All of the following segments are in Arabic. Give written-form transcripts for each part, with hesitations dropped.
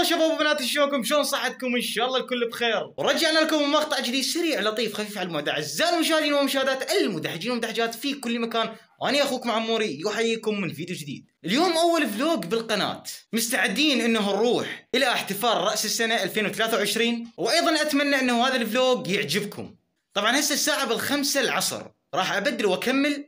شباب وبنات، شلونكم؟ شلون صحتكم؟ ان شاء الله الكل بخير. ورجعنا لكم مقطع جديد سريع لطيف خفيف على المدى. اعزائي المشاهدين ومشاهدات المدحجين والمدحجات في كل مكان، وانا اخوكم عموري يحييكم من فيديو جديد. اليوم اول فلوج بالقناه، مستعدين انه نروح الى احتفال راس السنه 2023، وايضا اتمنى انه هذا الفلوج يعجبكم. طبعا هسه الساعه بالخمسة العصر، راح ابدل واكمل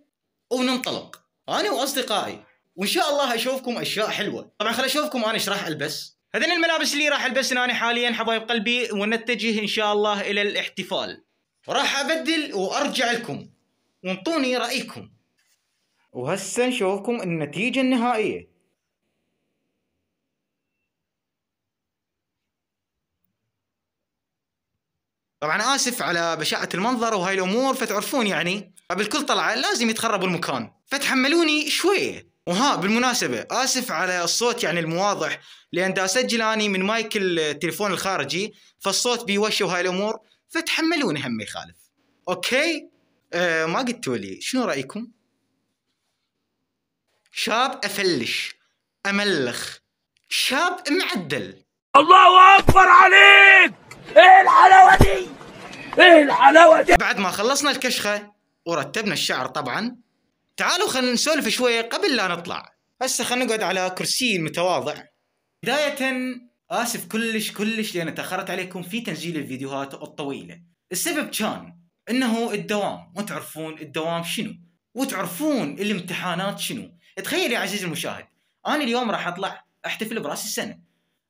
وننطلق انا واصدقائي، وان شاء الله اشوفكم اشياء حلوه. طبعا خل اشوفكم انا ايش راح البس. هذين الملابس اللي راح البسها انا حاليا حبايب قلبي، ونتجه ان شاء الله الى الاحتفال. راح ابدل وارجع لكم وانطوني رايكم، وهسه نشوفكم النتيجه النهائيه. طبعا اسف على بشاعه المنظر وهاي الامور، فتعرفون يعني قبل كل طلعه لازم يتخربوا المكان، فتحملوني شويه. وها بالمناسبة آسف على الصوت يعني المواضح، لأن دا أسجل أني من مايك التليفون الخارجي، فالصوت بيوشي وهاي الأمور، فتحملوني هم يخالف. أوكي؟ ما قلتوا لي شنو رأيكم؟ شاب أفلش أملخ، شاب معدل. الله أكبر عليك! إيه الحلاوة دي؟ إيه الحلاوة دي؟ بعد ما خلصنا الكشخة ورتبنا الشعر طبعا، تعالوا خلينا نسولف شوية قبل لا نطلع. هسه خلينا نقعد على كرسي متواضع. بداية آسف كلش لأن تأخرت عليكم في تنزيل الفيديوهات الطويلة. السبب كان إنه الدوام، وتعرفون الدوام شنو، وتعرفون الامتحانات شنو. تخيل يا عزيزي المشاهد، أنا اليوم راح أطلع أحتفل برأس السنة،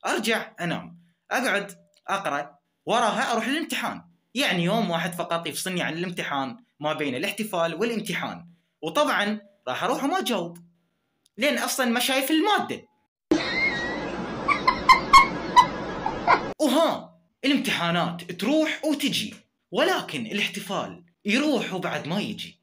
أرجع أنام، أقعد أقرأ، وراها أروح للامتحان. يعني يوم واحد فقط يفصلني عن الامتحان ما بين الاحتفال والامتحان. وطبعا راح اروح وما اجاوب، لان اصلا ما شايف الماده. وها الامتحانات تروح وتجي، ولكن الاحتفال يروح وبعد ما يجي.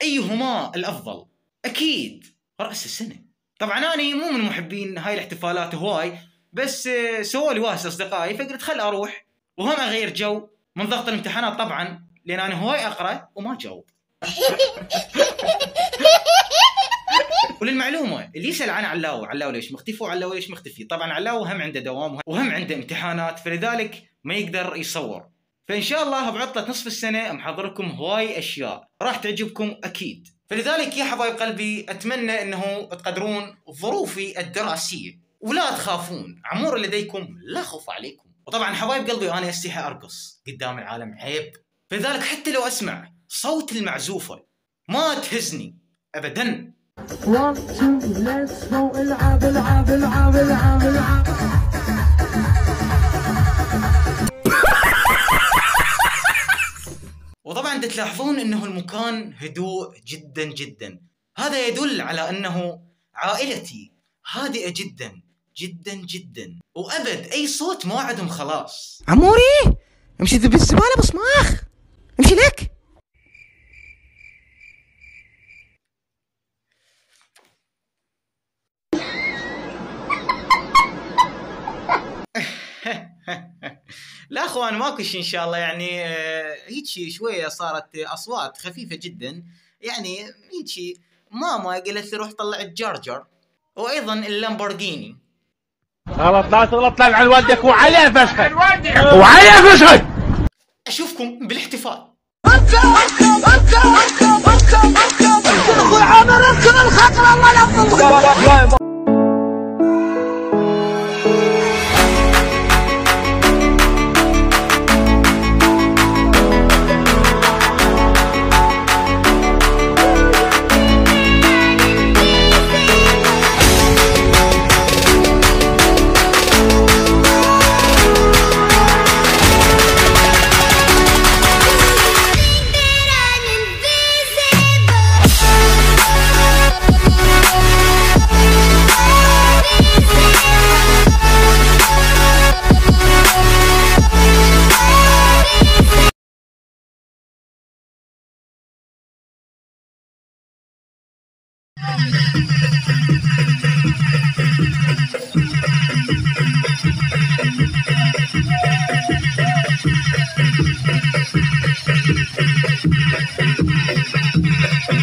ايهما الافضل؟ اكيد راس السنه. طبعا انا مو من محبين هاي الاحتفالات هواي، بس سووا لي واسطه اصدقائي، فقلت خل اروح وهم اغير جو من ضغط الامتحانات طبعا، لان انا هواي اقرا وما اجاوب. وللمعلومه اللي يسال عن علاو ليش مختفي وعلاو ليش مختفي، طبعا علاو هم عنده دوام وهم عنده امتحانات، فلذلك ما يقدر يصور. فان شاء الله بعطله نصف السنه محضركم هواي اشياء راح تعجبكم اكيد. فلذلك يا حبايب قلبي اتمنى انه تقدرون ظروفي الدراسيه ولا تخافون، عمور لديكم لا خوف عليكم. وطبعا حبايب قلبي انا استحي ارقص قدام العالم، عيب. فلذلك حتى لو اسمع صوت المعزوفه ما تهزني ابدا. 1 2 let's go العب. وطبعا تلاحظون انه المكان هدوء جدا جدا، هذا يدل على انه عائلتي هادئه جدا جدا جدا، وابد اي صوت ما عندهم خلاص. عموري امشي ذي بالزباله بصماخ، امشي لك. لا اخوان ماكو شيء ان شاء الله، يعني هيك شويه صارت اصوات خفيفه جدا، يعني هيك ماما قالت لي روح طلع الجارجر وايضا اللامبورجيني. غلط، لا تغلط على والدك وعليه فشخ وعليه فشخ. اشوفكم بالاحتفال. ابو عامر اركب الخطر الله يحفظك.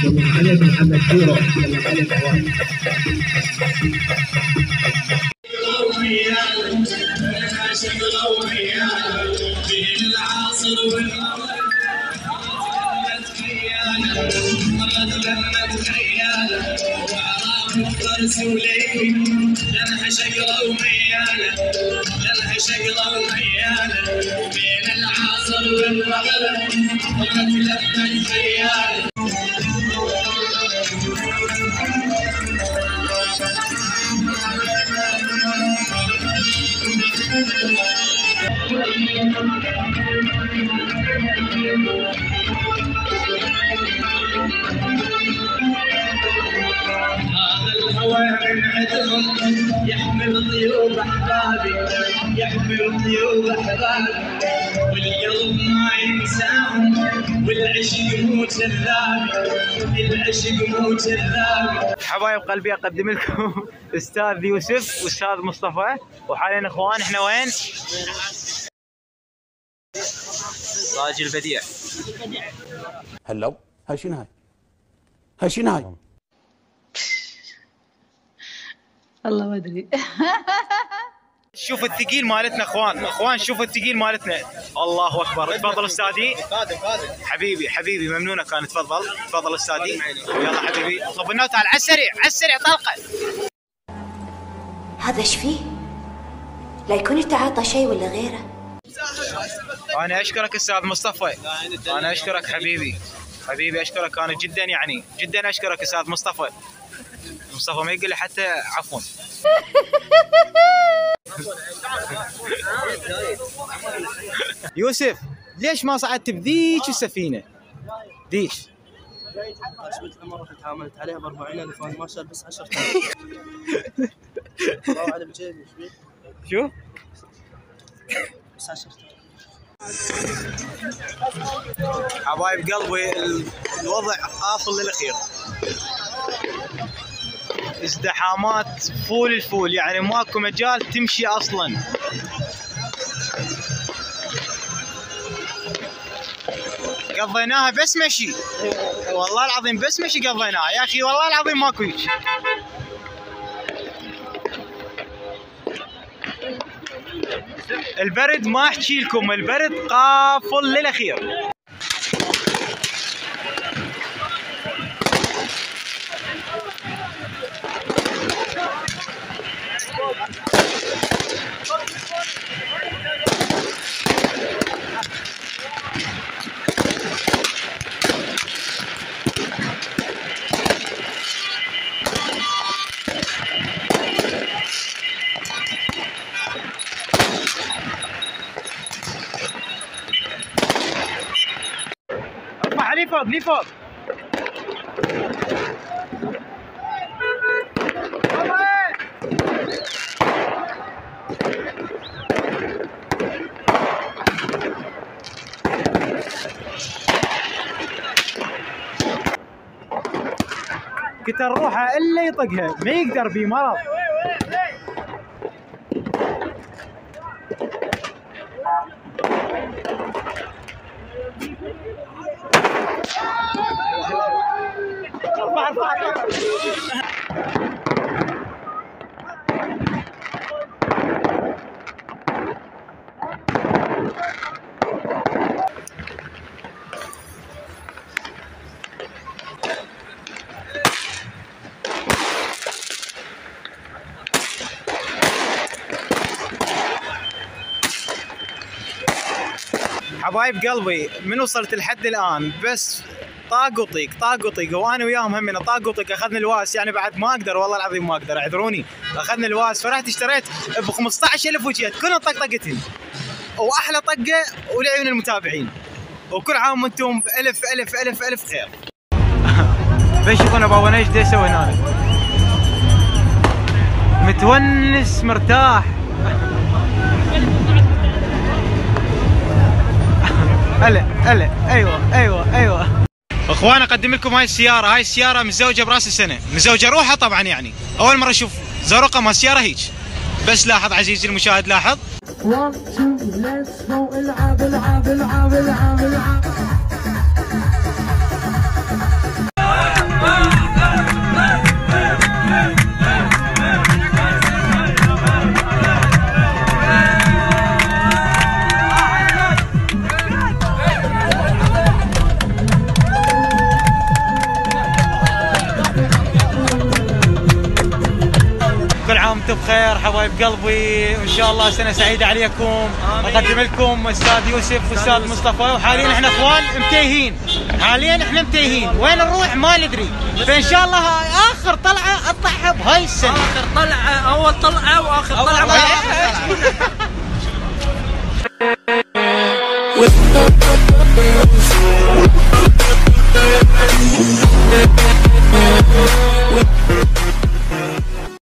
عليك محمد كيرو عليك عواد. لها شقرة وميانة لها شقرة وميانة بين العصر والمغرب ضربت لفة خيانة. يحمل ضيوف احبابي يحمل ضيوف احبابي والقلب ما ينساهم والعشق مو كذابي العشق مو كذابي. حبايب قلبي اقدم لكم استاذ يوسف واستاذ مصطفى، وحاليا اخوان احنا وين؟ راجل بديع. هلو هاي شنو هاي؟ هاي شنو هاي؟ والله ما ادري. شوف الثقيل مالتنا اخوان شوف الثقيل مالتنا. الله اكبر. تفضل استاذي. حبيبي ممنونه كان. تفضل استاذي. يلا حبيبي اطلب لنا تعال على السريع طلقه. هذا ايش فيه؟ لا يكون يتعاطى شيء ولا غيره. انا اشكرك استاذ مصطفى. انا اشكرك حبيبي اشكرك انا جدا اشكرك استاذ مصطفى ما يقول لي حتى عفوا. يوسف ليش ما صعدت بذيك السفينه؟ ذيك حسبت مرة تعاملت عليها ب 40,000 وانا ما شال بس 10,000. على بجيبي شو؟ بس 10,000. حبايب قلبي الوضع قافل للاخير. ازدحامات فول الفول، يعني ماكو مجال تمشي اصلا. قضيناها بس مشي والله العظيم، بس مشي قضيناها يا اخي والله العظيم ماكو هيك. البرد ما احكي لكم، البرد قافل للاخير. ارفع لي فوق كنت نروحها الا يطقها ما يقدر بيه مرض. حبايب قلبي من وصلت لحد الان بس طاق وطيق وانا وياهم همنا طاق وطيق. اخذنا الواس يعني بعد ما اقدر والله العظيم ما اقدر اعذروني. اخذنا الواس فرحت اشتريت ب 15,000 وجهات كلهم طقطقتين واحلى طقه ولعيون المتابعين. وكل عام وانتم الف الف الف الف خير. بشوفنا بابا ايش دا يسوي هنا. متونس مرتاح. هلا ايوه اخوان اقدم لكم هاي السياره متزوجه براس السنه، متزوجه روحها طبعا، يعني اول مره اشوف زرقه ما سياره هيك. بس لاحظ عزيزي المشاهد لاحظ. 1 2 let's go العب بخير حبايب قلبي، وان شاء الله سنه سعيده عليكم. اقدم لكم استاذ يوسف واستاذ مصطفى، وحاليا احنا اخوان متيهين، حاليا احنا متيهين، وين نروح ما ندري، فان شاء الله اخر طلعه اطلعها بهاي السنه. اخر طلعه، اول طلعه واخر طلعه.